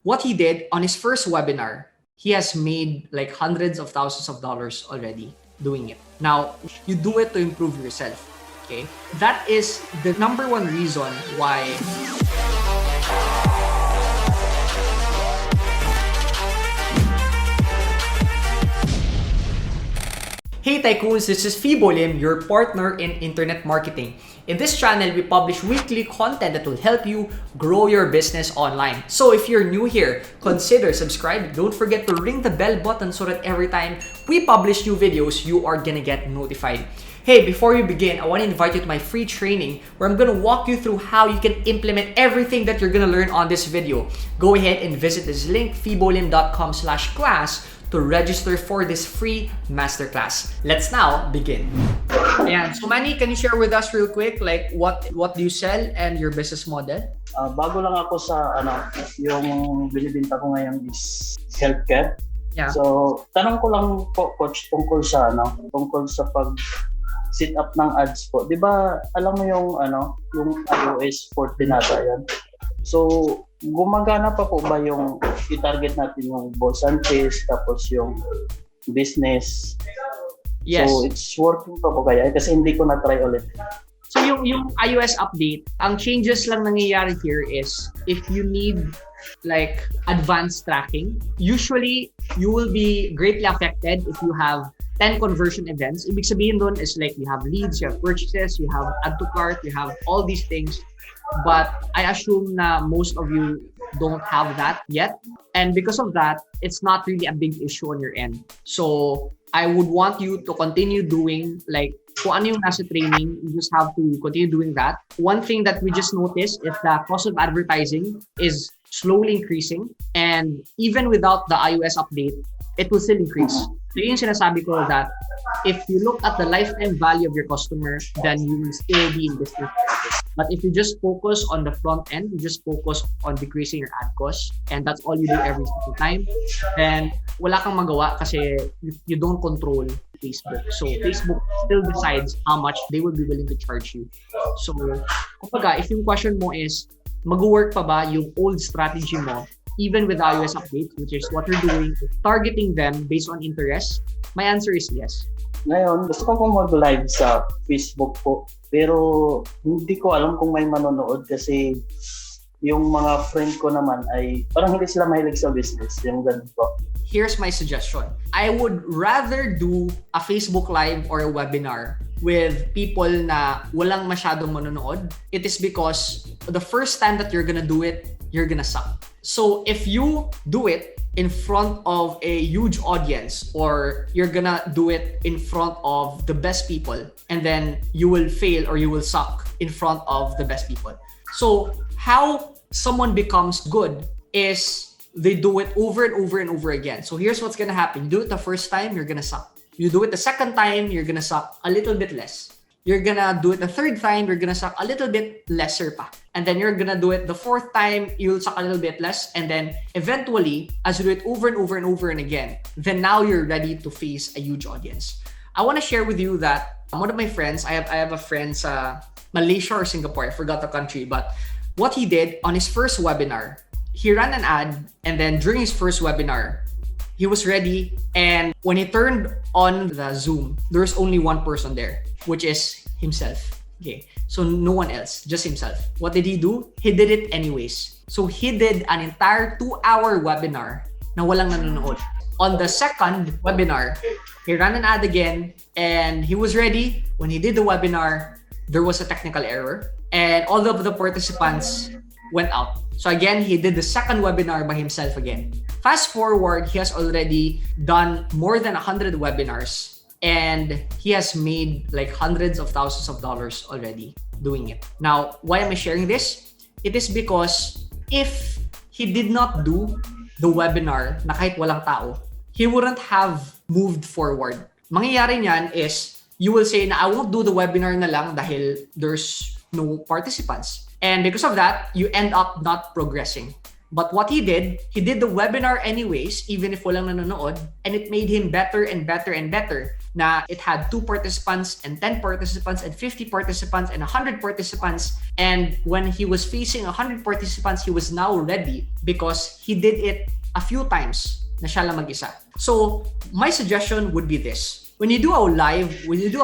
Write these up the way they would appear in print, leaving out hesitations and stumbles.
What he did on his first webinar, he has made like hundreds of thousands of dollars already doing it. Now, you do it to improve yourself. Okay? That is the number one reason why Hey Tycoons, this is Fibo Lim, your partner in internet marketing. In this channel, we publish weekly content that will help you grow your business online. So if you're new here, consider subscribing. Don't forget to ring the bell button so that every time we publish new videos, you are gonna get notified. Hey, before you begin, I want to invite you to my free training where I'm going to walk you through how you can implement everything that you're going to learn on this video. Go ahead and visit this link, fibolim.com/class, to register for this free masterclass. Let's now begin. Ayan. So Manny, can you share with us real quick like what do you sell and your business model? Bago lang ako sa yung binibenta ko ngayon is healthcare. Yeah. So, tanong ko lang po, coach, tungkol sa pag set up ng ads po. 'Di ba alam mo yung iOS 14 nata 'yan. So, gumagana pa po ba yung i-target natin yung Ball Sanchez tapos yung business? Yes. So, it's working pa po kaya kasi hindi ko na-try ulit. So yung iOS update, ang changes lang nangyayari here is if you need like advanced tracking, usually you will be greatly affected if you have 10 conversion events. Ibig sabihin doon is like you have leads, you have purchases, you have add to cart, you have all these things. But I assume na most of you don't have that yet. And because of that, it's not really a big issue on your end. So I would want you to continue doing like kung ano yung nasa training, you just have to continue doing that. One thing that we just noticed is the cost of advertising is slowly increasing. And even without the iOS update, it will still increase. So yun yung sinasabi ko that if you look at the lifetime value of your customer, then you will still be in business. But if you just focus on the front end, you just focus on decreasing your ad costs, and that's all you do every single time, then wala kang magawa kasi you don't control Facebook. So Facebook still decides how much they will be willing to charge you. So, kumbaga, if yung question mo is, mag-work pa ba yung old strategy mo even with iOS update, which is what you're doing, targeting them based on interest? My answer is yes. Ngayon, gusto ko pong mag-live sa Facebook po. Pero hindi ko alam kung may manonood kasi yung mga friend ko naman ay parang hindi sila mahilig sa business. Yung ganun po. Here's my suggestion. I would rather do a Facebook Live or a webinar with people na walang masyadong manonood. It is because the first time that you're gonna do it, you're gonna suck. So if you do it in front of a huge audience or you're gonna do it in front of the best people and then you will fail or you will suck in front of the best people. So how someone becomes good is they do it over and over and over again. So here's what's gonna happen. You do it the first time, you're gonna suck. You do it the second time, you're gonna suck a little bit less. You're gonna do it the third time, you're gonna suck a little bit lesser pa. And then you're gonna do it the fourth time, you'll suck a little bit less. And then eventually, as you do it over and over and over and again, then now you're ready to face a huge audience. I wanna share with you that one of my friends, I have a friend sa Malaysia or Singapore, I forgot the country, but what he did on his first webinar, he ran an ad, and then during his first webinar, he was ready, and when he turned on the Zoom, there's only one person there, which is himself. Okay, so no one else, just himself. What did he do? He did it anyways. So he did an entire 2-hour webinar na walang nanonood. On the second webinar, he ran an ad again, and he was ready. When he did the webinar, there was a technical error, and all of the participants went out. So again, he did the second webinar by himself again. Fast forward, he has already done more than 100 webinars and he has made like hundreds of thousands of dollars already doing it. Now, why am I sharing this? It is because if he did not do the webinar na kahit walang tao, he wouldn't have moved forward. Mangyayari niyan is you will say na I won't do the webinar na lang dahil there's no participants. And because of that, you end up not progressing. But what he did the webinar anyways, even if walang nanonood, and it made him better and better and better. Na it had 2 participants and 10 participants and 50 participants and 100 participants. And when he was facing 100 participants, he was now ready because he did it a few times na siya lang mag-isa. So, my suggestion would be this. When you do a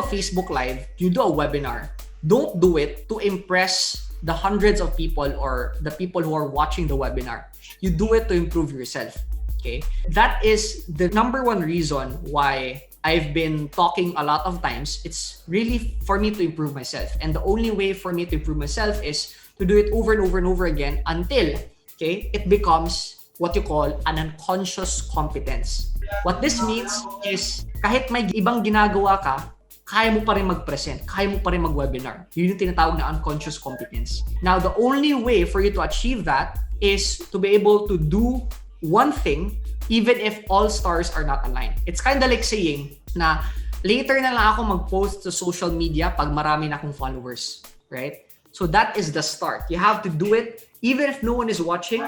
Facebook live, you do a webinar, don't do it to impress the hundreds of people or the people who are watching the webinar. You do it to improve yourself. Okay? That is the number one reason why I've been talking a lot of times. It's really for me to improve myself. And the only way for me to improve myself is to do it over and over and over again until, okay, it becomes what you call an unconscious competence. What this means is kahit may ibang ginagawa ka, kaya mo pa rin mag-present, kaya mo pa rin mag-webinar. Yun yung tinatawag na unconscious competence. Now, the only way for you to achieve that is to be able to do one thing even if all stars are not aligned. It's kind of like saying na later na lang ako mag-post sa social media pag marami na akong followers, right? So that is the start. You have to do it even if no one is watching,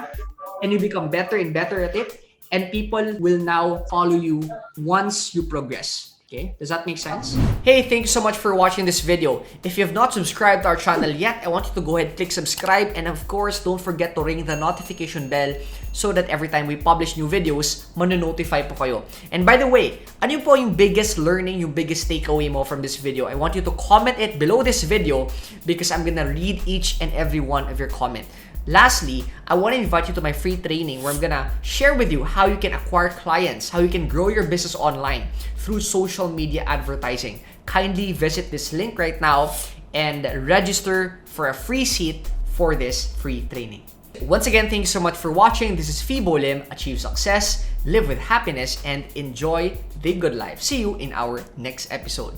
and you become better and better at it, and people will now follow you once you progress. Okay, does that make sense? Hey, thank you so much for watching this video. If you have not subscribed to our channel yet, I want you to go ahead and click subscribe, and of course, don't forget to ring the notification bell so that every time we publish new videos, manonotify po kayo. And by the way, ano po yung biggest learning, yung biggest takeaway mo from this video? I want you to comment it below this video because I'm gonna read each and every one of your comment. Lastly, I want to invite you to my free training where I'm gonna share with you how you can acquire clients, how you can grow your business online through social media advertising. Kindly visit this link right now and register for a free seat for this free training. Once again, thank you so much for watching. This is Fibo Lim. Achieve success, live with happiness, and enjoy the good life. See you in our next episode.